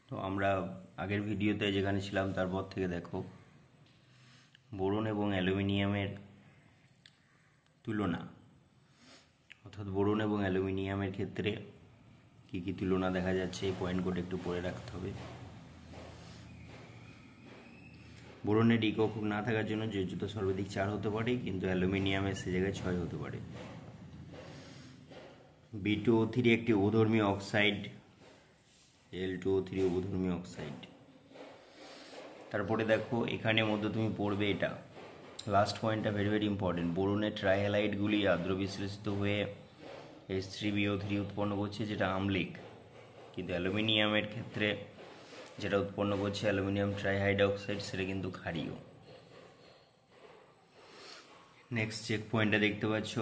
তো আমরা আগের ভিডিওতে যেখানে ছিলাম তারপর থেকে দেখো বোরন এবং অ্যালুমিনিয়ামের তুলনা, অর্থাৎ বোরন এবং অ্যালুমিনিয়ামের ক্ষেত্রে কী কী তুলনা দেখা যাচ্ছে এই পয়েন্টগুলো একটু পড়ে রাখতে হবে। বোরনের একক না থাকার জন্য যোজ্যতা সর্বাধিক 4 হতে পারে, কিন্তু অ্যালুমিনিয়ামের সে জায়গায় 6 হতে পারে। B2O3 একটি অধর্মী অক্সাইড, Al2O3 অধর্মী অক্সাইড। তারপরে দেখো এখানে মধ্যে তুমি পড়বে এটা লাস্ট পয়েন্টটা ভেরি ভেরি ইম্পর্টেন্ট। বোরনের ট্রাইহ্যালাইডগুলি আদ্র বিশ্লেষিত হয়ে H3BO3 উৎপন্ন করছে, যেটা আম্লিক, কিন্তু অ্যালুমিনিয়ামের ক্ষেত্রে যেটা উৎপন্ন করছে অ্যালুমিনিয়াম ট্রাইহাইড্রক্সাইড, সেটা কিন্তু ক্ষারীয়। নেক্সট চেক পয়েন্টটা দেখতে পাচ্ছ,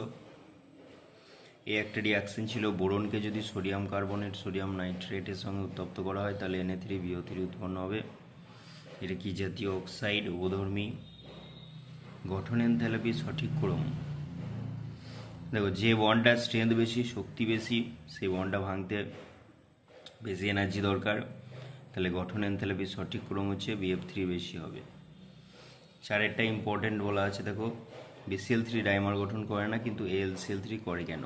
এই একটা রিয়াকশন ছিল, বোরনকে যদি সোডিয়াম কার্বনেট সোডিয়াম নাইট্রেটের সঙ্গে উত্তপ্ত করা হয় তাহলে Na3BO3 উৎপন্ন হবে। এটা কি জাতীয় অক্সাইড? অধর্মী। গঠন এনথালপি সঠিক ক্রম। দেখো যে বন্ডটার স্ট্রেংথ বেশি, শক্তি বেশি, সেই বন্ডটা ভাঙতে বেশি এনার্জি দরকার, তাহলে গঠন এনথালপির সঠিক ক্রম হচ্ছে BF3 বেশি হবে। চারেরটা ইম্পর্টেন্ট বলা আছে, দেখো BCl3 ডাইমার গঠন করে না, কিন্তু AlCl3 করে কেন?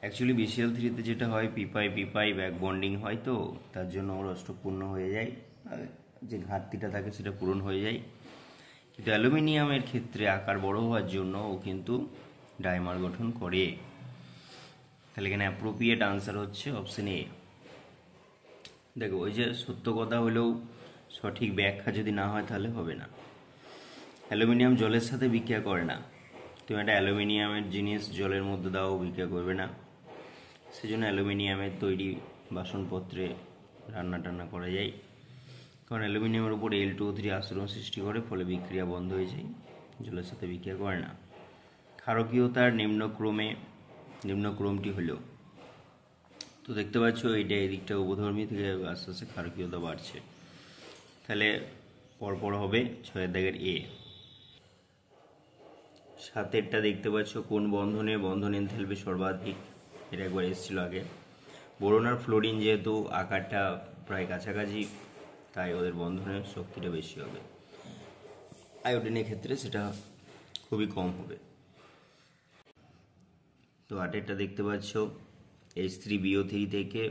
অ্যাকচুয়ালি BCl3তে যেটা হয় পিপাই ব্যাক বন্ডিং হয়, তো তার জন্য ওর অষ্টক পূর্ণ হয়ে যায়, যে ঘাটতিটা থাকে সেটা পূরণ হয়ে যায়। কিন্তু অ্যালুমিনিয়ামের ক্ষেত্রে আকার বড় হওয়ার জন্য ও কিন্তু ডাইমার গঠন করে। তাহলে এখানে অ্যাপ্রোপ্রিয়েট আনসার হচ্ছে অপশন এ। দেখো ওই যে সত্য কথা হলেও সঠিক ব্যাখ্যা যদি না হয় তাহলে হবে না। অ্যালুমিনিয়াম জলের সাথে বিক্রিয়া করে না। তুমি একটা অ্যালুমিনিয়ামের জিনিস জলের মধ্যে দাও, বিক্রিয়া করবে না। সেজন্য অ্যালুমিনিয়ামের তৈরি বাসনপত্রে রান্না টান্না করা যায়, কারণ অ্যালুমিনিয়ামের উপর Al2O3 আচরণ সৃষ্টি করে, ফলে বিক্রিয়া বন্ধ হয়ে যায়, জলের সাথে বিক্রিয়া করে না। ক্ষারকীয়তার নিম্নক্রমটি হলো, তো দেখতে পাচ্ছ এইটা এদিকটা উপধর্মী থেকে আস্তে আস্তে ক্ষারকীয়তা বাড়ছে। তাহলে পরপর হবে 6 দাগের এ। 7টা দেখতে পাচ্ছ, কোন বন্ধন এনথালপি সর্বাধিক? এটা একবার এসেছিল আগে। বোরন আর ফ্লোরিন যেহেতু আকারটা প্রায় কাছাকাছি, তাই ওদের বন্ধনের শক্তিটা বেশি হবে। আয়োডিনের ক্ষেত্রে সেটা খুবই কম হবে। তো 8টা দেখতে পাচ্ছ, H3BO3 থেকে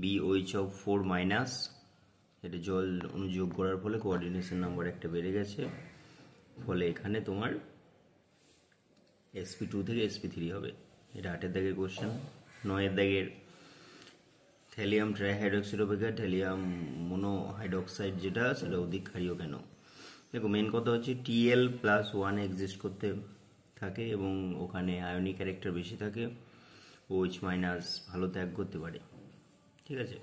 BOH4- এটা জল অনুযোগ করার ফলে কোঅর্ডিনেশন নাম্বার একটা বেড়ে গেছে, ফলে এখানে তোমার sp2 থেকে sp3 হবে। এটা 8 দাগের কোশ্চেন। 9 দাগের, থ্যালিয়াম ট্রাইহাইড্রক্সাইড অপেক্ষা থ্যালিয়াম মোনোহাইড্রক্সাইড যেটা, সেটা অধিক ক্ষারীয় কেন? দেখো মেন কথা হচ্ছে Tl+1 এক্সিস্ট করতে থাকে এবং ওখানে আয়নিক ক্যারেক্টার বেশি থাকে, OH- ভালো ত্যাগ করতে পারে, ঠিক আছে?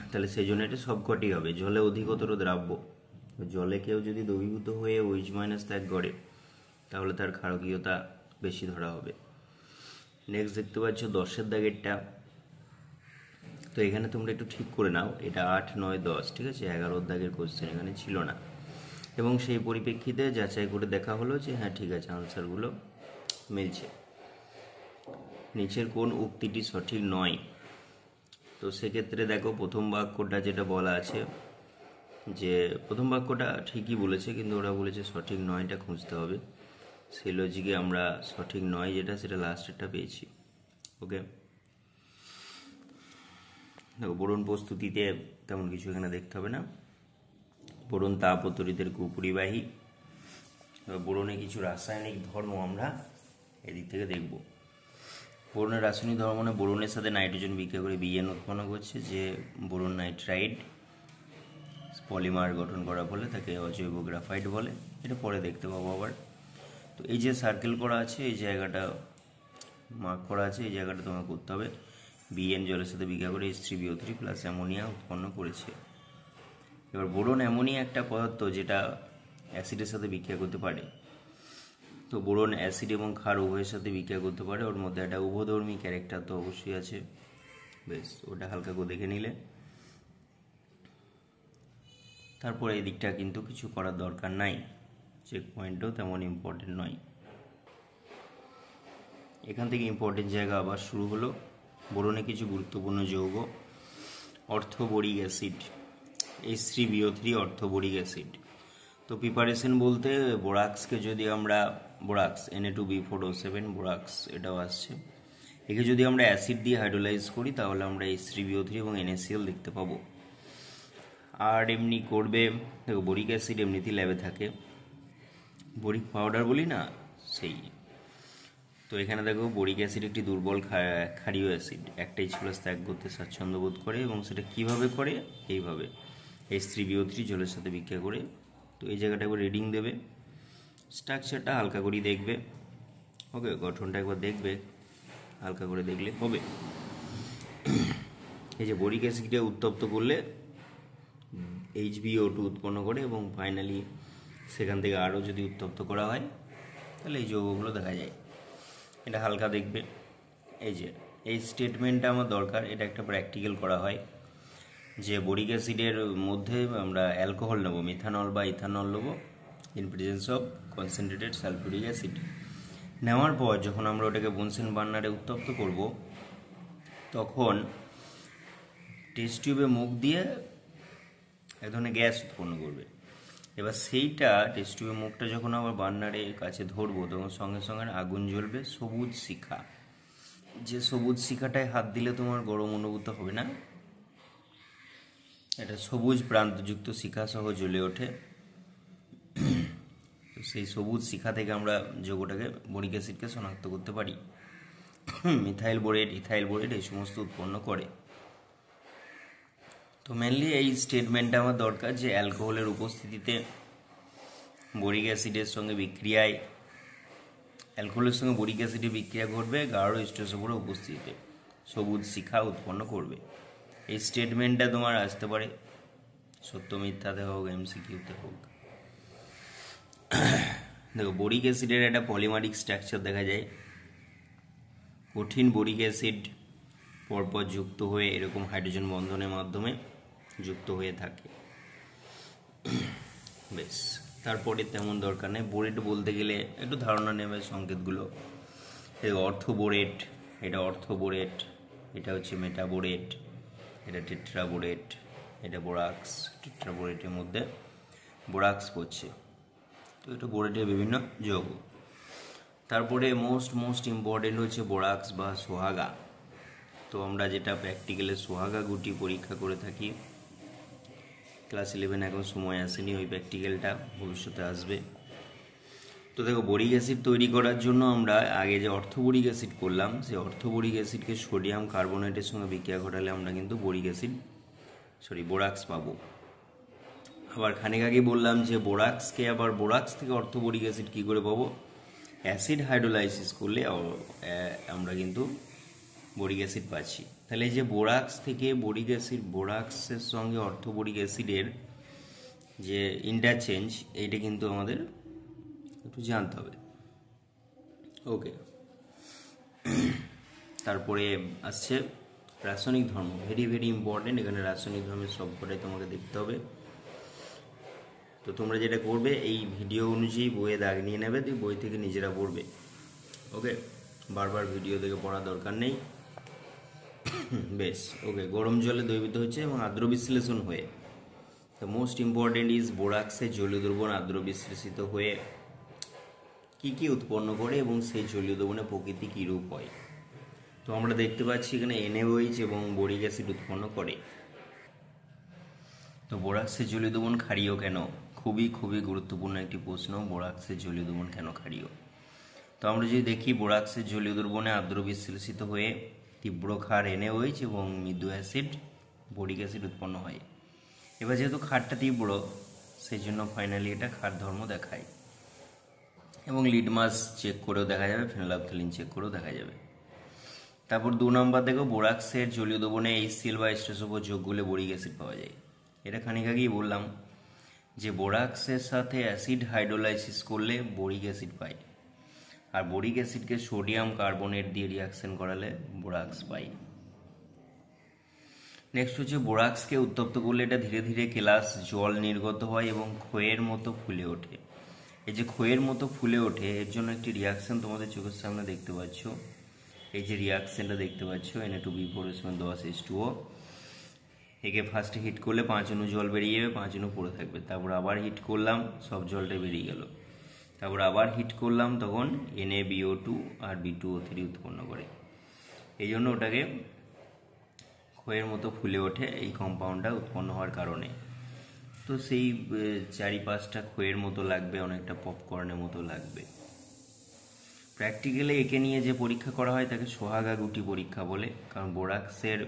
তাহলে সেই জন্য এটা সবকটি হবে। জলে অধিকতর দ্রাব্য, জলে কেউ যদি দ্রবীভূত হয়ে OH- ত্যাগ করে তাহলে তার ক্ষারকীয়তা বেশি ধরা হবে। নেক্সট দেখতে পাচ্ছ 10 দাগেরটা, তো এখানে তোমরা একটু ঠিক করে নাও, এটা 8, 9, 10, ঠিক আছে? 11 দাগের কোশ্চেন এখানে ছিল না, এবং সেই পরিপ্রেক্ষিতে যাচাই করে দেখা হলো যে হ্যাঁ ঠিক আছে, আনসারগুলো মিলছে। নিচের কোন উক্তিটি সঠিক নয়? তো সেক্ষেত্রে দেখো প্রথম বাক্যটা যেটা বলা আছে, যে প্রথম বাক্যটা ঠিকই বলেছে, কিন্তু ওরা বলেছে সঠিক নয়টা খুঁজতে হবে। সেই লজিকে আমরা সঠিক নয় যেটা, সেটা লাস্টেরটা পেয়েছি। ওকে, দেখো বোরন প্রস্তুতিতে তেমন কিছু এখানে দেখতে হবে না। বোরন তাপ ও তড়িতের কুপরিবাহী। বোরনে কিছু রাসায়নিক ধর্ম আমরা এদিক থেকে দেখব। বোরনের রাসায়নিক ধর্ম মানে বোরনের সাথে নাইট্রোজেন বিক্রিয়া করে Bn উৎপন্ন করছে, যে বোরন নাইট্রাইড পলিমার গঠন করার ফলে তাকে অজৈব গ্রাফাইট বলে। এটা পরে দেখতে পাবো আবার। তো এই যে সার্কেল করা আছে, এই জায়গাটা মার্ক করা আছে, এই জায়গাটা তোমাকে করতে হবে। Bn জলের সাথে বিক্রিয়া করে H3BO3 প্লাস অ্যামোনিয়া উৎপন্ন করেছে। এবার বোরন অ্যামোনিয়া একটা পদার্থ যেটা অ্যাসিডের সাথে বিক্রিয়া করতে পারে। তো বোরন অ্যাসিড এবং ক্ষার উভয়ের সাথে বিক্রিয়া করতে পারে, ওর মধ্যে একটা উভধর্মী ক্যারেক্টার তো অবশ্যই আছে। বেশ, ওটা হালকা করে দেখে নিলে। তারপরে এই দিকটা কিন্তু কিছু করার দরকার নাই, চেক পয়েন্টও তেমন ইম্পর্টেন্ট নয়। এখান থেকে ইম্পর্টেন্ট জায়গা আবার শুরু হলো। বোরনে কিছু গুরুত্বপূর্ণ যৌগ অর্থোবোরিক অ্যাসিড, H3BO3 অর্থোবোরিক অ্যাসিড। তো প্রিপারেশন বলতে বোরাক্সকে যদি আমরা বোরাক্স Na2B4O7 বোরাক্স এটাও আসছে, একে যদি আমরা অ্যাসিড দিয়ে হাইড্রোলাইজ করি তাহলে আমরা H3BO3 এবং NaCl দেখতে পাবো। আর এমনি করবে, দেখো বোরিক অ্যাসিড এমনিতেই ল্যাবে থাকে, বোরিক পাউডার বলি না সেই। তো এখানে দেখো বোরিক অ্যাসিড একটি দুর্বল ক্ষারীয় অ্যাসিড, একটা H+ ত্যাগ করতে স্বাচ্ছন্দ্য বোধ করে এবং সেটা কিভাবে করে, এইভাবে H3BO3 জলের সাথে বিক্রিয়া করে। তো এই জায়গাটা একবার রিডিং দেবে, স্ট্রাকচারটা হালকা করে দেখবে, ওকে, গঠনটা একবার দেখবে, হালকা করে দেখলে হবে। এই যে বোরিক অ্যাসিডকে উত্তপ্ত করলে HbO2 উৎপন্ন করে এবং ফাইনালি সেখান থেকে আরও যদি উত্তপ্ত করা হয় তাহলে এই যৌগগুলো দেখা যায়। এটা হালকা দেখবে। এই যে এই স্টেটমেন্টটা আমার দরকার, এটা একটা প্র্যাকটিক্যাল করা হয় যে বোরিক অ্যাসিডের মধ্যে আমরা অ্যালকোহল নেব, মিথানল বা ইথানল নেব in presence of concentrated sulphuric acid. নেওয়ার পর যখন আমরা ওটাকে বুনসেন বার্নারে উত্তপ্ত করব তখন টেস্ট টিউবে মুখ দিয়ে এক ধরনের গ্যাস উৎপন্ন করবে। এবার সেইটা টেস্ট টিউবের মুখটা যখন আবার বার্নারের কাছে ধরবো তখন সঙ্গে সঙ্গে আগুন জ্বলবে, সবুজ শিখা। যে সবুজ শিখাটায় হাত দিলে তোমার গরম অনুভূত হবে না, এটা সবুজ প্রান্তযুক্ত শিখা সহ জ্বলে ওঠে। তো সেই সবুজ শিখা থেকে আমরা যৌগটাকে বোরিক অ্যাসিডকে শনাক্ত করতে পারি। মিথাইল বোরেট, ইথাইল বোরেট এই সমস্ত উৎপন্ন করে। তো মেনলি এই স্টেটমেন্টটা আমার দরকার যে অ্যালকোহলের উপস্থিতিতে বোরিক অ্যাসিডের সঙ্গে বিক্রিয়ায়, অ্যালকোহলের সঙ্গে বোরিক অ্যাসিডের বিক্রিয়া ঘটবে গাঢ় স্টেসোফোরের উপস্থিতিতে, সবুজ শিখা উৎপন্ন করবে। এই স্টেটমেন্টটা তোমার আসতে পারে সত্য মিথ্যাতে হোক, MCQতে হোক। দেখো বোরিক অ্যাসিডের একটা পলিমারিক স্ট্রাকচার দেখা যায়। কঠিন বোরিক অ্যাসিড পরপর যুক্ত হয়ে এরকম হাইড্রোজেন বন্ধনের মাধ্যমে যুক্ত হয়ে থাকে। বেশ, তারপরে তেমন দরকার নেই। বোরেট বলতে গেলে একটু ধারণা নেবে সংকেতগুলো। অর্থোবোরেট, এটা অর্থোবোরেট, এটা হচ্ছে মেটাবোরেট, এটা টেট্রাবোরেট, এটা বোরাক্স। টেট্রাবোরেটের মধ্যে বোরাক্স পড়ছে। তো এটা বোরেটের বিভিন্ন যৌগ। তারপরে মোস্ট ইম্পর্টেন্ট হচ্ছে বোরাক্স বা সোহাগা। তো আমরা যেটা প্র্যাকটিক্যালে সোহাগা গুটি পরীক্ষা করে থাকি, ক্লাস 11 এখন সময় আসেনি, ওই প্র্যাকটিক্যালটা ভবিষ্যতে আসবে। তো দেখো বোরিক অ্যাসিড তৈরি করার জন্য আমরা আগে যে অর্থোবোরিক অ্যাসিড করলাম, সেই অর্থোবোরিক অ্যাসিডকে সোডিয়াম কার্বনেটের সঙ্গে বিক্রিয়া ঘটালে আমরা কিন্তু বোরাক্স পাবো। আবার খানিক আগে বললাম যে বোরাক্সকে আবার বোরাক্স থেকে অর্থোবোরিক অ্যাসিড কী করে পাবো, অ্যাসিড হাইড্রোলাইসিস করলে আমরা কিন্তু বোরিক অ্যাসিড পাচ্ছি। তাহলে এই যে বোরাক্স থেকে বোরিক অ্যাসিড, বোরাক্সের সঙ্গে অর্থোবোরিক অ্যাসিডের যে ইন্টারচেঞ্জ, এইটা কিন্তু আমাদের একটু জানতে হবে। ওকে, তারপরে আসছে রাসায়নিক ধর্ম, ভেরি ইম্পর্টেন্ট। এখানে রাসায়নিক ধর্মের সবকটাই তোমাকে দেখতে হবে। তো তোমরা যেটা করবে এই ভিডিও অনুযায়ী বইয়ে দাগ নিয়ে নেবে, তুই বই থেকে নিজেরা পড়বে। ওকে, বারবার ভিডিও দেখে পড়ার দরকার নেই। বেশ, ওকে, গরম জলে দ্রবীভূত হচ্ছে এবং আর্দ্র বিশ্লেষণ হয়ে, দ্য মোস্ট ইম্পর্টেন্ট ইজ বোরাক্সের জলীয় দ্রবণ আর্দ্র বিশ্লেষিত হয়ে কি উৎপন্ন করে এবং সেই জলীয় দ্রবণের প্রকৃতি কী রূপ হয়। তো আমরা দেখতে পাচ্ছি এখানে NaOH এবং বোরিক অ্যাসিড উৎপন্ন করে। তো বোরাক্সের জলীয় দ্রবণ ক্ষারীয় কেন? খুবই গুরুত্বপূর্ণ একটি প্রশ্ন, বোরাক্সের জলীয় দ্রবণ কেন ক্ষারীয়। তো আমরা যদি দেখি বোরাক্সের জলীয় দ্রবণে আর্দ্র বিশ্লেষিত হয়ে তীব্র ক্ষার NaOH এবং মৃদু অ্যাসিড বোরিক অ্যাসিড উৎপন্ন হয়। এবার যেহেতু ক্ষারটা তীব্র, সেই জন্য ফাইনালি এটা ক্ষার ধর্ম দেখায় এবং লিটমাস চেক করেও দেখা যাবে, ফেনোল্যাফথলিন চেক করেও দেখা যাবে। তারপর 2 নম্বর দেখো, বোরাক্সের জলীয় দ্রবণে HCl বা স্টেসোফোর যোগ করলে বোরিক অ্যাসিড পাওয়া যায়। এটা খানিক আগেই বললাম যে বোরাক্সের সাথে অ্যাসিড হাইড্রোলাইসিস করলে বোরিক অ্যাসিড পাই, আর বোরিক অ্যাসিডকে সোডিয়াম কার্বনেট দিয়ে রিয়াকশন করালে বোরাক্স পাই। নেক্সট হচ্ছে বোরাক্সকে উত্তপ্ত করলে এটা ধীরে ধীরে কেলাস জল নির্গত হয় এবং ক্ষয়ের মতো ফুলে ওঠে। এই যে ক্ষয়ের মতো ফুলে ওঠে, এর জন্য একটি রিয়াকশন তোমাদের চোখের সামনে দেখতে পাচ্ছ। এই যে রিয়াকশনটা দেখতে পাচ্ছ, Na2B4 10H2O, একে ফার্স্টে হিট করলে 5 অণু জল বেরিয়ে যাবে, 5 অণু পড়ে থাকবে। তারপর আবার হিট করলাম, সব জলটা বেরিয়ে গেল। তারপর আবার হিট করলাম, তখন NaBO2 আর B2O3 উৎপন্ন করে। এই জন্য ওটাকে ক্ষয়ের মতো ফুলে ওঠে, এই কম্পাউন্ডটা উৎপন্ন হওয়ার কারণে। তো সেই 4-5টা ক্ষয়ের মতো লাগবে, অনেকটা পপকর্নের মতো লাগবে। প্র্যাকটিক্যালি একে নিয়ে যে পরীক্ষা করা হয় তাকে সোহাগা গুটি পরীক্ষা বলে, কারণ বোরাক্সের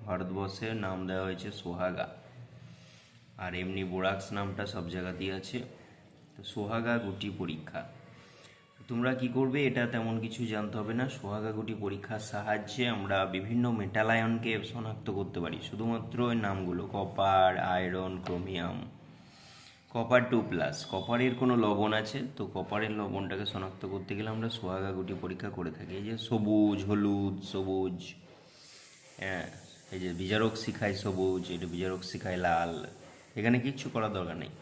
ভারতবর্ষের নাম দেওয়া হয়েছে সোহাগা, আর এমনি বোরাক্স নামটা সব জায়গাতেই আছে। তো সোহাগা গুটি পরীক্ষা তোমরা কি করবে, এটা তেমন কিছু জানতে হবে না। সোহাগা গুটি পরীক্ষার সাহায্যে আমরা বিভিন্ন মেটাল আয়নকে শনাক্ত করতে পারি, শুধুমাত্র ওই নামগুলো কপার, আয়রন, ক্রোমিয়াম। কপার 2+, কপারের কোনো লবণ আছে, তো কপারের লবণটাকে শনাক্ত করতে গেলে আমরা সোহাগা গুটি পরীক্ষা করে থাকি। এই যে সবুজ, হলুদ, সবুজ, হ্যাঁ, এই যে বিজারক শিখায় সবুজ, এটা বিজারক শিখায় লাল। এখানে কিচ্ছু করার দরকার নেই,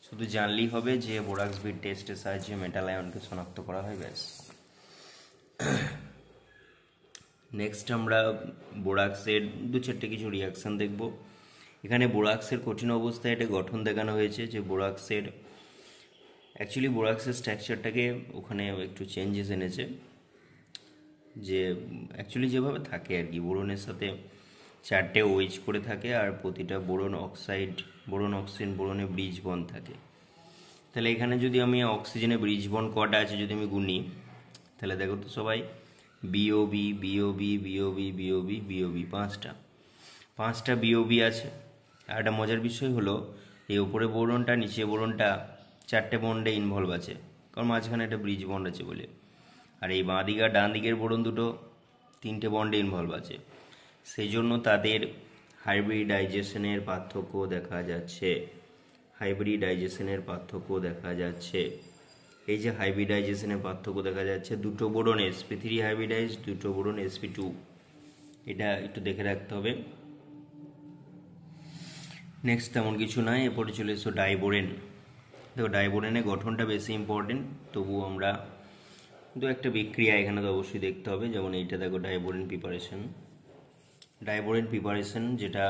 শুধু জানলেই হবে যে বোরাক্স বিট টেস্টের সাহায্যে মেটাল আয়নকে শনাক্ত করা হয়, ব্যাস। নেক্সট আমরা বোরাক্সের 2-4টে কিছু রিয়াকশান দেখব। এখানে বোরাক্সের কঠিন অবস্থায় এটা গঠন দেখানো হয়েছে, যে বোরাক্সের অ্যাকচুয়ালি বোরাক্সের স্ট্রাকচারটাকে ওখানে একটু চেঞ্জেস এনেছে, যে অ্যাকচুয়ালি যেভাবে থাকে আর কি, বোরনের সাথে 4টে ওয়েজ করে থাকে, আর প্রতিটা বোরন অক্সাইড, বোরন অক্সিজেন, বোরনে ব্রিজ বন্ড থাকে। তাহলে এখানে যদি আমি অক্সিজেনে ব্রিজ বন্ড কটা আছে যদি আমি গুনি, তাহলে দেখো তো সবাই, BOB, BOB, BOB, BOB, BOB, 5টা বিওবি আছে। আর একটা মজার বিষয় হলো, এই ওপরে বোরনটা, নিচে বোরনটা 4টে বন্ডে ইনভলভ আছে, কারণ মাঝখানে একটা ব্রিজ বন্ড আছে বলে। আর এই বাঁ দিক আর ডান দিকের বোরন দুটো 3টে বন্ডে ইনভলভ আছে, সেই জন্য তাদের হাইব্রিডাইজেশনের পার্থক্য দেখা যাচ্ছে। হাইব্রিডাইজেশনের পার্থক্য দেখা যাচ্ছে। এই যে হাইব্রিডাইজেশনের পার্থক্য দেখা যাচ্ছে, দুটো বোরন sp3 হাইব্রিডাইজ, দুটো বোরন sp2, এটা একটু দেখে রাখতে হবে। নেক্সট তেমন কিছু নয়, এরপরে চলে এসো ডাইবোরেন। দেখো ডাইবোরেনের গঠনটা বেশি ইম্পর্টেন্ট, তবুও আমরা দু একটা বিক্রিয়া এখানে তো অবশ্যই দেখতে হবে। যেমন এইটা দেখো, ডাইবোরেন প্রিপারেশন। ডাইবোরেন প্রিপারেশন যেটা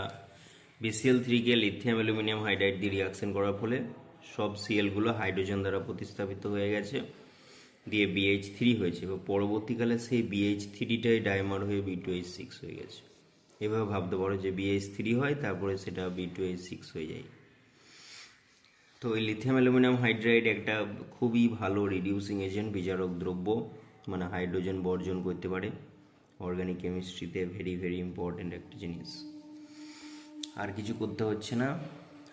BCl3কে লিথিয়াম অ্যালুমিনিয়াম হাইড্রাইড দিয়ে রিয়াকশন করার ফলে সব সিএলগুলো হাইড্রোজেন দ্বারা প্রতিস্থাপিত হয়ে গেছে, দিয়ে BH3 হয়েছে, এবং পরবর্তীকালে সেই BH3টাই ডাইমার হয়ে B2H6 হয়ে গেছে। এভাবে ভাবতে পারো যে BH3 হয়, তারপরে সেটা B2H6 হয়ে যায়। তো এই লিথিয়াম অ্যালুমিনিয়াম হাইড্রাইড একটা খুবই ভালো রিডিউসিং এজেন্ট, বিজারক দ্রব্য, মানে হাইড্রোজেন বর্জন করতে পারে। অর্গানিক কেমিস্ট্রিতে ভেরি ভেরি ইম্পর্টেন্ট একটা জিনিস। আর কিছু করতে হচ্ছে না,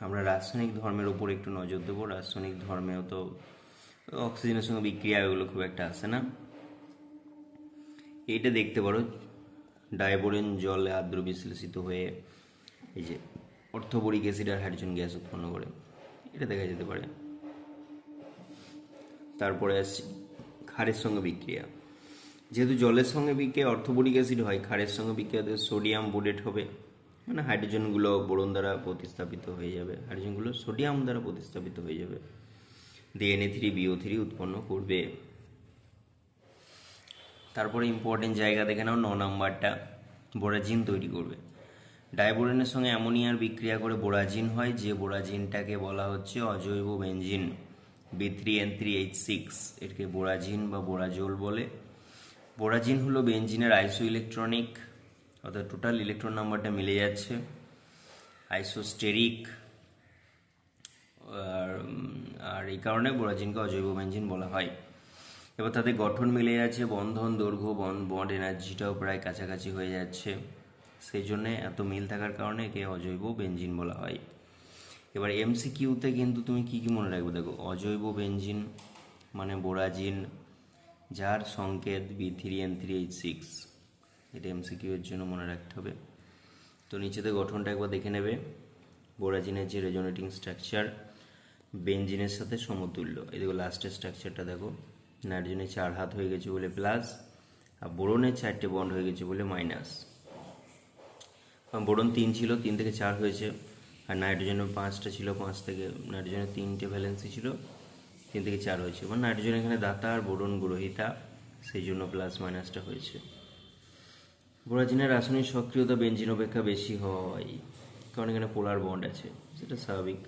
আমরা রাসায়নিক ধর্মের উপর একটু নজর দেবো। রাসায়নিক ধর্মেও তো অক্সিজেনের সঙ্গে বিক্রিয়া এগুলো খুব একটা আসে না। এইটা দেখতে পারো, ডাইবোরেন জলে আর্দ্র বিশ্লেষিত হয়ে এই যে অর্থোবোরিক অ্যাসিড আর হাইড্রোজেন গ্যাস উৎপন্ন করে, এটা দেখা যেতে পারে। তারপরে আসছি ক্ষারের সঙ্গে বিক্রিয়া। যেহেতু জলের সঙ্গে বিক্রিয়া অর্থোবোরিক অ্যাসিড হয়, ক্ষারের সঙ্গে বিক্রিয়াতে সোডিয়াম বোরেট হবে, মানে হাইড্রোজেনগুলো বোরন দ্বারা প্রতিস্থাপিত হয়ে যাবে, হাইড্রোজেনগুলো সোডিয়াম দ্বারা প্রতিস্থাপিত হয়ে যাবে, দিয়ে Na3BO3 উৎপন্ন করবে। তারপরে ইম্পর্টেন্ট জায়গা দেখে নাও, 9 নাম্বারটা, বোরাজিন তৈরি করবে। ডাইবোরেনের সঙ্গে অ্যামোনিয়ার বিক্রিয়া করে বোরাজিন হয়, যে বোরাজিনটাকে বলা হচ্ছে অজৈব বেনজিন B3N3H6, এটাকে বোরাজিন বা বোরাজোল বলে। বোরাজিন হলো বেনজিনের আইসো ইলেকট্রনিক, অর্থাৎ টোটাল ইলেকট্রন নাম্বারটা মিলে যাচ্ছে, আইসোস্টেরিক, আর এই কারণে বোরাজিনকে অজৈব বেনজিন বলা হয়। এবার তাদের গঠন মিলে যাচ্ছে, বন্ধন দৈর্ঘ্য, বন্ড এনার্জিটাও প্রায় কাছাকাছি হয়ে যাচ্ছে, সেই জন্যে এত মিল থাকার কারণে একে অজৈব বেনজিন বলা হয়। এবার MCQতে কিন্তু তুমি কি কি মনে রাখবে, দেখো অজৈব বেনজিন মানে বোরাজিন যার সংকেত B3N3H6, এটা MCQ এর জন্য মনে রাখতে হবে। তো নিচেতে গঠনটা একবার দেখে নেবে। বোরাজিনের যে রেজোনেটিং স্ট্রাকচার বেনজিনের সাথে সমতুল্য। এই দেখো লাস্টের স্ট্রাকচারটা দেখো, নাইট্রোজেনের 4 হাত হয়ে গেছে বলে প্লাস, আর বোরনের 4টে বন্ড হয়ে গেছে বলে মাইনাস। বোরন 3 ছিল, 3 থেকে 4 হয়েছে, আর নাইট্রোজেনের 5টা ছিল, 5 থেকে নাইট্রোজেনের 3টে ভ্যালেন্সি ছিল, 3 থেকে 4 হয়েছে। মানে নাইট্রোজেন এখানে দাতা আর বোরন গ্রহিতা, সেই জন্য প্লাস মাইনাসটা হয়েছে। বোরাজিনের রাসায়নিক সক্রিয়তা বেনজিন অপেক্ষা বেশি হয়, কারণ এখানে পোলার বন্ড আছে, সেটা স্বাভাবিক।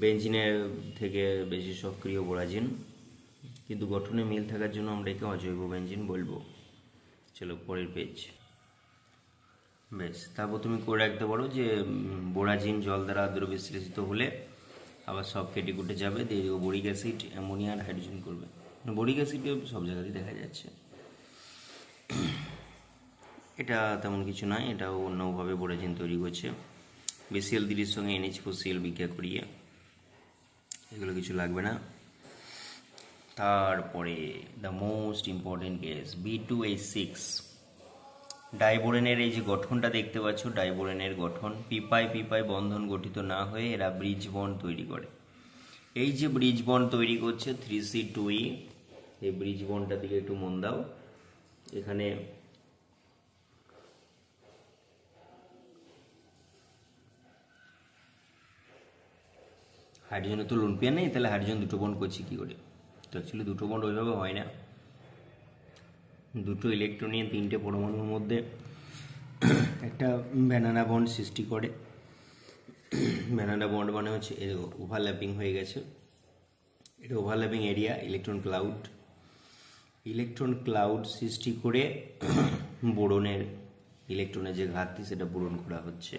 বেঞ্জিনের থেকে বেশি সক্রিয় বোরাজিন, কিন্তু গঠনে মিল থাকার জন্য আমরা একে অজৈব বেঞ্জিন বলবো। চলো পরের পেজ। বেশ, তারপর তুমি করে রাখতে পারো যে বোরাজিন জল দ্বারা আদ্র বিশ্লেষিত হলে আবার সব কেটে কুটে যাবে, দিয়ে বোরিক অ্যাসিড অ্যামোনিয়া আর হাইড্রোজেন করবে। বোরিক অ্যাসিডকে সব জায়গাতেই দেখা যাচ্ছে, এটা তেমন কিছু নয়, এটাও অন্যভাবে বোরাজিন তৈরি করছে BCl3 সঙ্গে NH4Cl বিক্রিয়া করিয়ে, এগুলো কিছু লাগবে না। তারপরে the most important case B2H6 ডাইবোরেনের এই যে গঠনটা দেখতে পাচ্ছ, ডাইবোরেনের গঠন পিপাই পিপাই বন্ধন গঠিত না হয়ে এরা ব্রিজ বন্ড তৈরি করে। এই যে ব্রিজ বন্ড তৈরি করছে 3C2E, এই ব্রিজ বন্ডটার দিকে একটু মন দাও। এখানে হাইড্রোজেনের তো লোন পেয়ার নেই, তাহলে হাইড্রোজেন দুটো বন্ড করছে কী করে? তো অ্যাকচুয়ালি দুটো বন্ড ওইভাবে হয় না, দুটো ইলেকট্রন নিয়ে তিনটে পরমাণুর মধ্যে একটা ব্যানানা বন্ড সৃষ্টি করে। ব্যানানা বন্ড মানে হচ্ছে ওভারল্যাপিং হয়ে গেছে, এটা ওভারল্যাপিং এরিয়া, ইলেকট্রন ক্লাউড সৃষ্টি করে বোরনের ইলেকট্রনের যে ঘাটতি সেটা পূরণ করা হচ্ছে।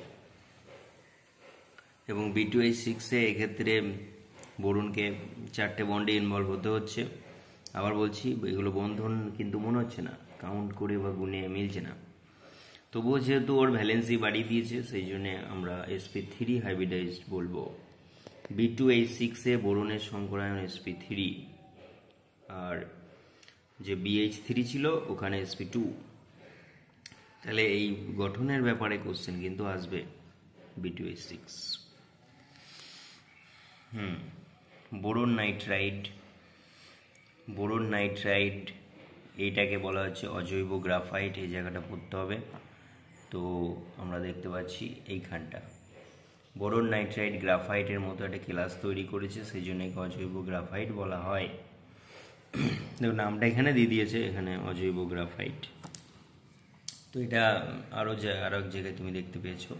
এবং B2H6 এক্ষেত্রে বোরনকে 4টে বন্ডে ইনভলভ হতে হচ্ছে। আবার বলছি, এগুলো বন্ধন কিন্তু মনে হচ্ছে না, কাউন্ট করে বা গুণে মিলছে না, তবুও যেহেতু ওর ভ্যালেন্সি বাড়িয়ে দিয়েছে সেই জন্য আমরা sp3 হাইব্রিডাইজড বলবো। B2H6 বোরনের সংকরায়ন sp3, আর যে BH3 ছিল ওখানে sp2। তাহলে এই গঠনের ব্যাপারে কোশ্চেন কিন্তু আসবে B2H6। বোরন নাইট্রাইড এইটাকে বলা হচ্ছে অজৈব গ্রাফাইট, এই জায়গাটা পড়তে হবে। তো আমরা দেখতে পাচ্ছি এইখানটা বোরন নাইট্রাইড গ্রাফাইটের মতো একটা ক্লাস তৈরি করেছে, সেই জন্য একে অজৈব গ্রাফাইট বলা হয়। দেখুন নামটা এখানে দিয়ে দিয়েছে, এখানে অজৈব গ্রাফাইট। তো এটা আরও এক জায়গায় তুমি দেখতে পেয়েছো।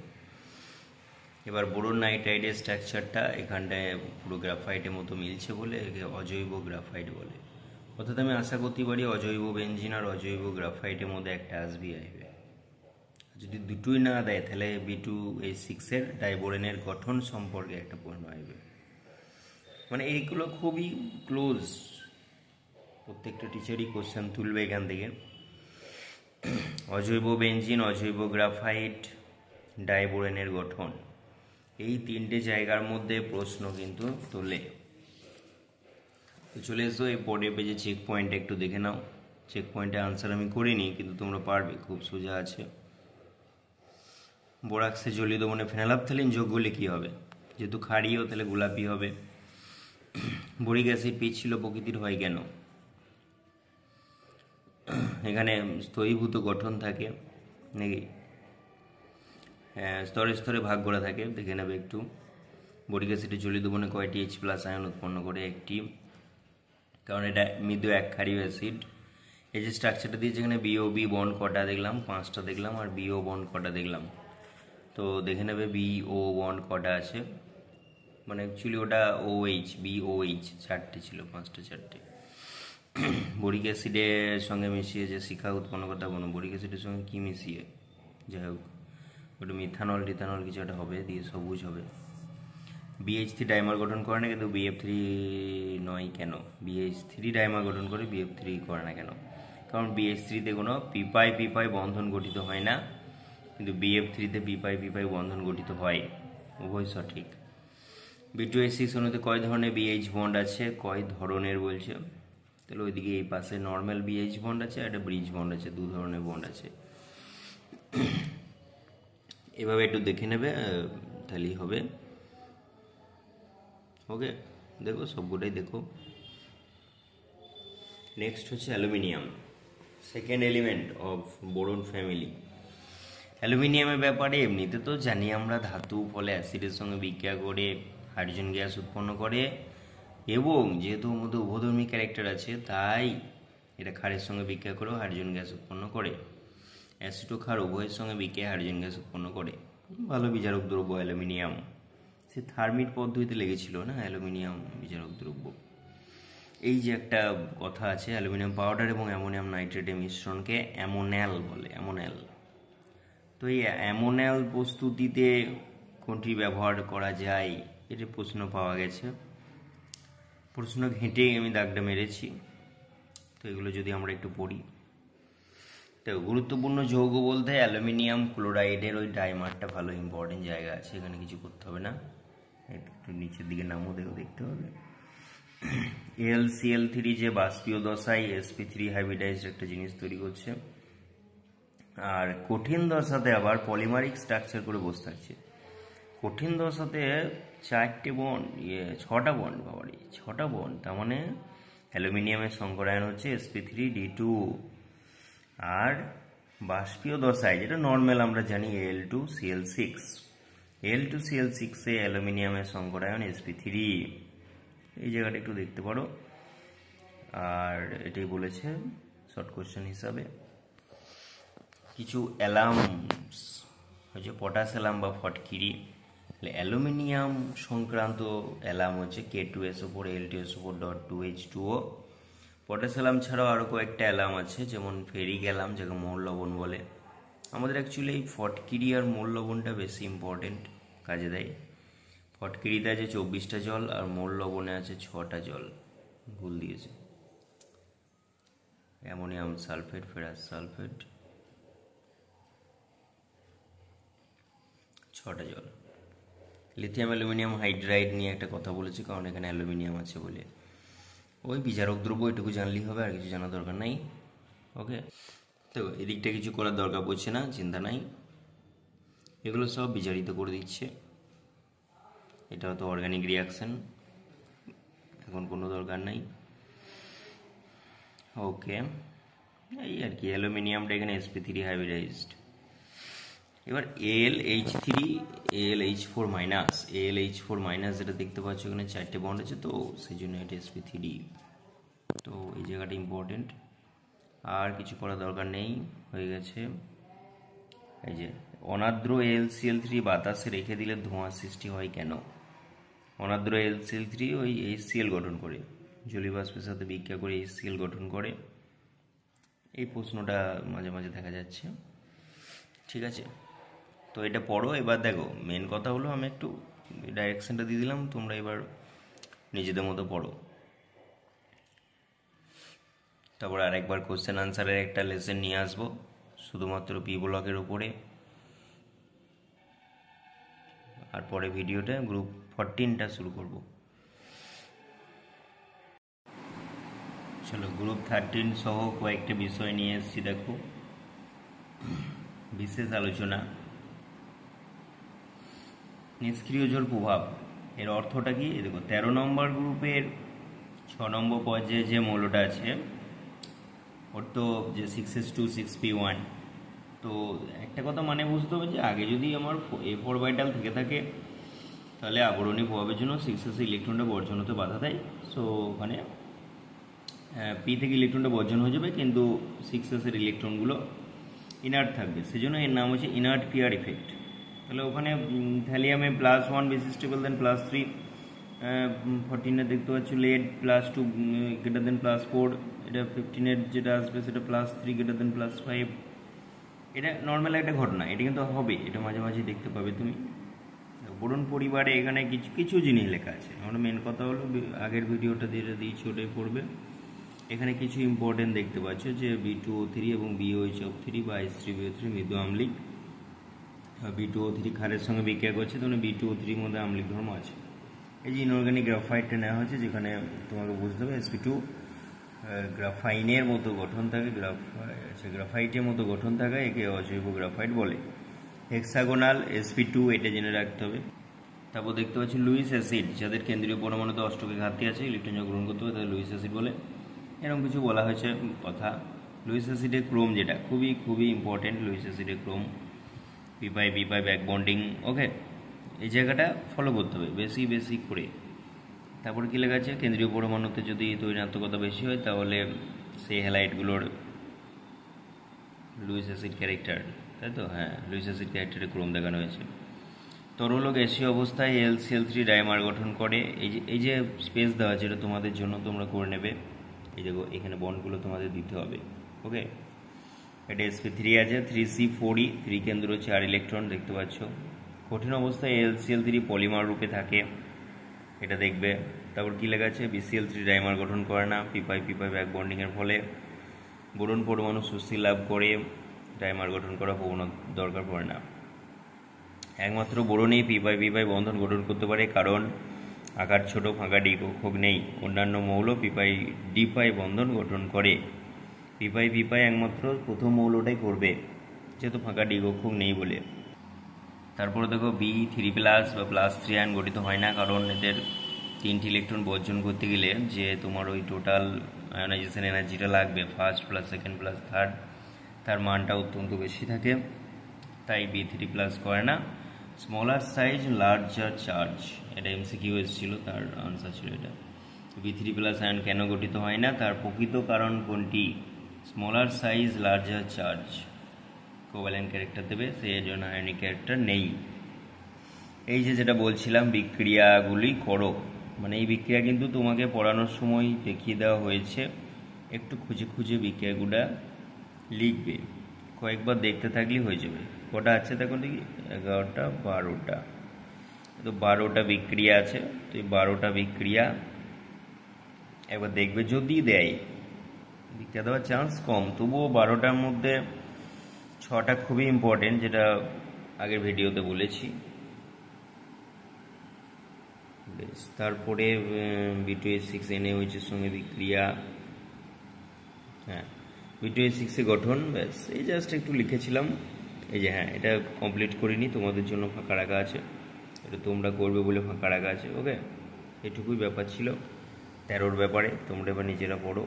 এবার বোরন নাইট্রাইডের স্ট্রাকচারটা এখানটায় পুরো গ্রাফাইটের মতো মিলছে বলে একে অজৈব গ্রাফাইট বলে। অর্থাৎ আমি আশা করতে পারি অজৈব বেঞ্জিন আর অজৈব গ্রাফাইটের মধ্যে একটা আসবে। যদি দুটোই না দেয় তাহলে B2H6 ডাইবোরেনের গঠন সম্পর্কে একটা প্রশ্ন আসবে। মানে এইগুলো খুবই ক্লোজ, প্রত্যেকটা টিচারই কোশ্চেন তুলবে এখান থেকে। অজৈব বেঞ্জিন, অজৈব গ্রাফাইট, ডাইবোরেনের গঠন, এই তিনটে জায়গার মধ্যে প্রশ্ন কিন্তু তোলে। তো চলে এসো এই পরের পেজে চেক পয়েন্ট একটু দেখে নাও। চেক পয়েন্টে আনসার আমি করিনি, কিন্তু তোমরা পারবে, খুব সোজা আছে। বোরাক্সে জলীয় দ্রবণে ফেনালাপথ্যালিন যোগ করলে কী হবে? যেহেতু ক্ষারীয় তাহলে গোলাপি হবে। বোরিক অ্যাসিড পিচ্ছিল প্রকৃতির হয় কেন? এখানে স্থূলীভূত গঠন থাকে নাকি? হ্যাঁ, স্তরে স্তরে ভাগ করা থাকে, দেখে নেবে একটু। বোরিক অ্যাসিডের জলীয় দ্রবণে কয়টি H+ আয়ন উৎপন্ন করে? একটি, কারণ এটা মৃদু এক ক্ষারীয় অ্যাসিড। এই যে স্ট্রাকচারটা দিয়েছে এখানে BOB বন্ড কটা দেখলাম? 5টা দেখলাম। আর BO বন্ড কটা দেখলাম? তো দেখে নেবে BO বন্ড কটা আছে, মানে অ্যাকচুয়ালি ওটা BOH 4টে ছিল, 5টে 4টে। বোরিক অ্যাসিডের সঙ্গে মিশিয়ে যে শিখা উৎপন্ন করতে কোনো বোরিক অ্যাসিডের সঙ্গে কী মিশিয়ে, যাই হোক ওটা মিথানল টিথানল কিছু একটা হবে, দিয়ে সবুজ হবে। BH3 ডাইমার গঠন করে না, কিন্তু BF3 নয় কেন? BH3 ডাইমার গঠন করে, BF3 করে না কেন? কারণ BH3-তে কোনো পিপাই বন্ধন গঠিত হয় না, কিন্তু BF3-তে পিপাই বন্ধন গঠিত হয়। উভয় সঠিক। B2H6 অণুতে কয় ধরনের BH বন্ড আছে? কয় ধরনের বলছে, তাহলে ওইদিকে এই পাশে নর্মাল BH বন্ড আছে, আর একটা ব্রিজ বন্ড আছে, 2 ধরনের বন্ড আছে। এভাবে একটু দেখে নেবে, তাহলেই হবে। ওকে, দেখো সবগুলোই দেখো। নেক্সট হচ্ছে aluminium, second element of boron family. অ্যালুমিনিয়ামের ব্যাপারে এমনিতে তো জানি আমরা, ধাতু ফলে অ্যাসিডের সঙ্গে বিক্রিয়া করে হাইড্রোজেন গ্যাস উৎপন্ন করে, এবং যেহেতু ওর মধ্যে উভধর্মী ক্যারেক্টার আছে তাই এটা ক্ষারের সঙ্গে বিক্রিয়া করেও হাইড্রোজেন গ্যাস উৎপন্ন করে। অ্যাসিড ও ক্ষার উভয়ের সঙ্গে বিক্রিয়া হাইড্রোজেন গ্যাস উৎপন্ন করে। ভালো বিচারক দ্রব্য অ্যালুমিনিয়াম, সে থার্মিট পদ্ধতিতে লেগেছিল না অ্যালুমিনিয়াম বিচারক দ্রব্য। এই যে একটা কথা আছে, অ্যালুমিনিয়াম পাউডার এবং অ্যামোনিয়াম নাইট্রেটের মিশ্রণকে অ্যামোন্যাল বলে, অ্যামোন্যাল। তো এই অ্যামোন্যাল প্রস্তুতিতে কোনটি ব্যবহার করা যায়, এটা প্রশ্ন পাওয়া গেছে। প্রশ্ন ঘেঁটে আমি দাগটা মেরেছি। তো এগুলো যদি আমরা একটু পড়ি, তো গুরুত্বপূর্ণ যৌগ বলতে অ্যালুমিনিয়াম ক্লোরাইডের ওই ডাইমারটা ভালো ইম্পর্টেন্ট জায়গা আছে, এখানে কিছু করতে হবে না, একটু নিচের দিকে নামও দেখতে হবে। AlCl3 যে বাষ্পীয় দশায় sp3 হাইব্রিডাইজড একটা জিনিস তৈরি করছে, আর কঠিন দশাতে আবার পলিমারিক স্ট্রাকচার করে বসে থাকছে। কঠিন দশাতে 4টে বন্ড, 6টা বন্ড, বাবারি 6টা বন্ড, তার মানে অ্যালুমিনিয়ামের সংকরায়ন হচ্ছে sp3d2। আর বাষ্পীয় দশায় যেটা নর্মাল আমরা জানি Al2Cl6, Al2Cl6 এ অ্যালুমিনিয়ামের সংকরায়ন sp3, এই জায়গাটা একটু দেখতে পারো। আর এটাই বলেছে শর্ট কোশ্চেন হিসাবে। কিছু অ্যালামস হচ্ছে পটাশ অ্যালাম বা ফটকিরি। অ্যালুমিনিয়াম সংক্রান্ত অ্যালাম হচ্ছে K2SO4 Al2SO4.2H2O। পটাশ অ্যালাম ছাড়াও আরও কয়েকটা অ্যালাম আছে, যেমন ফেরিক অ্যালাম, যাকে মোল লবণ বলে। আমাদের অ্যাকচুয়ালি এই ফটকিরি আর মোল লবণটা বেশি ইম্পর্টেন্ট কাজে দেয়। ফটকিরিতে আছে 24টা জল আর মোল লবণে আছে 6টা জল, ভুল দিয়েছে। অ্যামোনিয়াম সালফেট, ফেরাস সালফেট, 6টা জল। লিথিয়াম অ্যালুমিনিয়াম হাইড্রাইড নিয়ে একটা কথা বলেছি, কারণ এখানে অ্যালুমিনিয়াম আছে বলে। ওই বিচারক দ্রব্য এটুকু জানলেই হবে, আর কিছু জানার দরকার নাই। ওকে, তো এদিকটা কিছু করার দরকার পড়ছে না, চিন্তা নাই, এগুলো সব বিচারিত করে দিচ্ছে। এটা হয়তো অর্গানিক রিয়াকশান, এখন কোনো দরকার নাই। ওকে, এই আর কি, অ্যালুমিনিয়ামটা এখানে sp3 হাইব্রিডাইজড। এবার AlH4 যেটা দেখতে পাচ্ছ এখানে 4টে বন্ড আছে, তো সেই জন্য এটা sp3, তো এই জায়গাটা ইম্পর্টেন্ট। আর কিছু করার দরকার নেই, হয়ে গেছে। এই যে অনার্দ্র AlCl3 বাতাসে রেখে দিলে ধোঁয়ার সৃষ্টি হয় কেন? অনার্দ্র AlCl3 ওই HCl গঠন করে, জলীয় বাষ্পের সাথে বিক্রিয়া করে HCl গঠন করে। এই প্রশ্নটা মাঝে মাঝে দেখা যাচ্ছে, ঠিক আছে? তো এটা পড়ো। এবার দেখো, মেন কথা হলো আমি একটু ডাইরেকশনটা দিয়ে দিলাম, তোমরা এবার নিজেদের মতো পড়ো। তারপর আরেকবার কোশ্চেন আনসারের একটা লেসন নিয়ে আসবো শুধুমাত্র পি ব্লকের উপরে। আর পরে ভিডিওটা গ্রুপ 14টা শুরু করব। চলো, গ্রুপ 13 সহ কয়েকটা বিষয় নিয়ে এসেছি, দেখো বিশেষ আলোচনা। নিষ্ক্রিয় জল প্রভাব, এর অর্থটা কি? দেখো 13 নম্বর গ্রুপের 6 নম্বর পর্যায়ে যে মৌলটা আছে ওর তো যে 6s2 6p1, তো একটা কথা মানে বুঝতে হবে যে আগে যদি আমার F অরবিটাল থেকে থাকে তাহলে আবরণী প্রভাবের জন্য 6s ইলেকট্রনটা বর্জন হতে বাধা দেয়। সো ওখানে পি থেকে ইলেকট্রনটা বর্জন হয়ে যাবে, কিন্তু 6s এর ইলেকট্রনগুলো ইনার্ট থাকবে, সেজন্য এর নাম হচ্ছে ইনার্ট পিয়ার ইফেক্ট। তাহলে ওখানে থ্যালিয়ামে +1 বেশি স্টেবল দেন +3, 14 দেখতে পাচ্ছ লেড +2 গ্রেটার দেন +4, এটা 15 যেটা আসবে সেটা +3 গ্রেটার দেন +5। এটা নর্মাল একটা ঘটনা, এটা কিন্তু হবে, এটা মাঝে মাঝে দেখতে পাবে তুমি। বোরন পরিবারে এখানে কিছু কিছু জিনিস লেখা আছে, আমরা মেন কথা হলো আগের ভিডিওটা যেটা দিয়েছি ওটাই পড়বে। এখানে কিছু ইম্পর্টেন্ট দেখতে পাচ্ছ যে B2O3 এবং BOH3 বা H3BO3 মৃদু আম্লিক। B2O3 ক্ষারের সঙ্গে বিক্রিয়া করছে, তখন B2O3 এর মধ্যে আম্লিক ধর্ম আছে। এই যে ইনঅর্গানিক গ্রাফাইটটা নেওয়া হয়েছে, যেখানে তোমাকে বুঝতে হবে sp2 গ্রাফাইনের মতো গঠন থাকে, গ্রাফাইটের মতো গঠন থাকে, একে অজৈব গ্রাফাইট বলে। হেক্সাগোনাল sp2, এটা জেনে রাখতে হবে। তারপর দেখতে পাচ্ছি লুইস অ্যাসিড, যাদের কেন্দ্রীয় পরমাণুতে অষ্টকে ঘাটতি আছে, ইলেকট্রন গ্রহণ করতে হবে তাদের লুইস অ্যাসিড বলে, এরকম কিছু বলা হয়েছে কথা। লুইস অ্যাসিডের ক্রোম, যেটা খুবই খুবই ইম্পর্টেন্ট, লুইস অ্যাসিডের ক্রোম B5 ব্যাক বন্ডিং। ওকে, এই জায়গাটা ফলো করতে হবে বেশি বেশি করে। তারপর কী লেখা আছে, কেন্দ্রীয় পরমাণুতে যদি তৈরাত্মকতা বেশি হয় তাহলে সেই হ্যালাইটগুলোর লুইস অ্যাসিড ক্যারেক্টার তাই তো? হ্যাঁ, লুইস অ্যাসিড ক্যারেক্টারে ক্রোম দেখানো হয়েছে। তরল ও গ্যাসীয় অবস্থায় LCl3 ডাইমার গঠন করে। এই যে স্পেস দেওয়া আছে এটা তোমাদের জন্য, তোমরা করে নেবে। এই দেখো এখানে বন্ডগুলো তোমাদের দিতে হবে। ওকে, এটা sp3 আছে, 3C4e, 3 কেন্দ্র 4 ইলেকট্রন দেখতে পাচ্ছ। কঠিন অবস্থায় LCl3 পলিমার রূপে থাকে, এটা দেখবে। তারপর কি লেখা আছে, BCl3 ডাইমার গঠন করে না, p5 ব্যাক বন্ডিংয়ের ফলে বোরন পরমাণু সুস্থি লাভ করে, ডাইমার গঠন করা দরকার পড়ে না। একমাত্র বোরনই p5 বন্ধন গঠন করতে পারে, কারণ আকার ছোট, ফাঁকা ডি কক্ষক নেই। অন্যান্য মৌল p5d5 বন্ধন গঠন করে। p5 একমাত্র প্রথম মৌলটাই করবে, যেহেতু ফাঁকা ডি কক্ষক নেই বলে। তারপরে দেখো B3+ বা +3 আয়ন গঠিত হয় না, কারণ এদের 3টি ইলেকট্রন বর্জন করতে গেলে যে তোমার ওই টোটাল আয়নাইজেশন এনার্জিটা লাগবে, first plus second plus third, তার মানটা অত্যন্ত বেশি থাকে, তাই B3+ করে না। স্মলার সাইজ লার্জার চার্জ, এটা MCQ এসেছিল, তার আনসার ছিল এটা। B3+ আয়ন কেন গঠিত হয় না, তার প্রকৃত কারণ কোনটি? Smaller size larger charge, covalent character দেবে, সেই জন্য আয়নিক ক্যারেক্টার নেই। এই যেটা বলছিলাম বিক্রিয়াগুলি করো, মানে এই বিক্রিয়া কিন্তু তোমাকে পড়ানোর সময় দেখিয়ে দেওয়া হয়েছে, একটু খুঁজে খুঁজে বিক্রিয়াগুলো লিখবে, কয়েকবার দেখতে থাকলেই হয়ে যাবে। কটা আছে দেখো দেখি, 11টা 12টা, তো 12টা বিক্রিয়া আছে। তো এই 12টা বিক্রিয়া একবার দেখবে, যদি দেয় বিক্রিয়া দেওয়ার চান্স কম, তবুও 12টার মধ্যে 6টা খুবই ইম্পর্টেন্ট, যেটা আগের ভিডিওতে বলেছি। বেশ, তারপরে B2H6 NaOH এর সঙ্গে বিক্রিয়া, হ্যাঁ B2H6 এর গঠন, ব্যাস এই জাস্ট একটু লিখেছিলাম। এই যে হ্যাঁ, এটা কমপ্লিট করিনি, তোমাদের জন্য ফাঁকা রাখা আছে, এটা তোমরা করবে বলে ফাঁকা রাখা আছে। ওকে, এটুকুই ব্যাপার ছিল 13ওর ব্যাপারে, তোমরা এবার নিজেরা পড়ো।